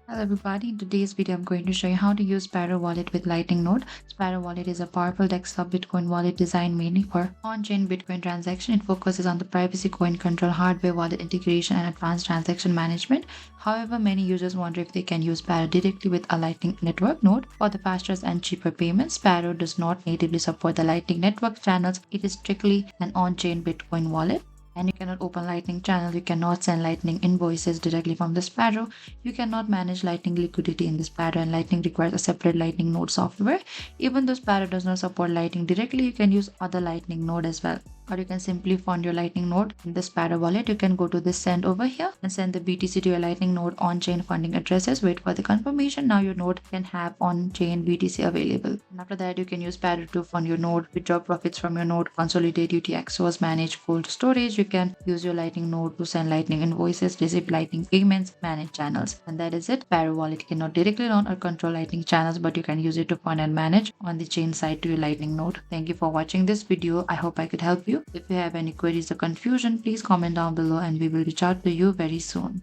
Hello everybody, in today's video I'm going to show you how to use Sparrow Wallet with Lightning Node. Sparrow Wallet is a powerful desktop Bitcoin wallet designed mainly for on-chain Bitcoin transaction. It focuses on the privacy, coin control, hardware wallet integration, and advanced transaction management. However, many users wonder if they can use Sparrow directly with a Lightning Network node for the fastest and cheaper payments. Sparrow does not natively support the Lightning Network channels. It is strictly an on-chain Bitcoin wallet. And you cannot open Lightning channel, you cannot send Lightning invoices directly from the Sparrow, you cannot manage Lightning liquidity in the Sparrow, and Lightning requires a separate Lightning node software. Even though Sparrow does not support Lightning directly, you can use other Lightning node as well. Or you can simply fund your Lightning node in the Sparrow wallet. You can go to this send over here and send the BTC to your Lightning node on-chain funding addresses. Wait for the confirmation. Now your node can have on-chain BTC available. And after that, you can use Sparrow to fund your node, withdraw profits from your node, consolidate UTXOs, manage cold storage. You can use your Lightning node to send Lightning invoices, receive Lightning payments, manage channels. And that is it. Sparrow wallet cannot directly run or control Lightning channels, but you can use it to fund and manage on the chain side to your Lightning node. Thank you for watching this video. I hope I could help you. If you have any queries or confusion, please comment down below and we will reach out to you very soon.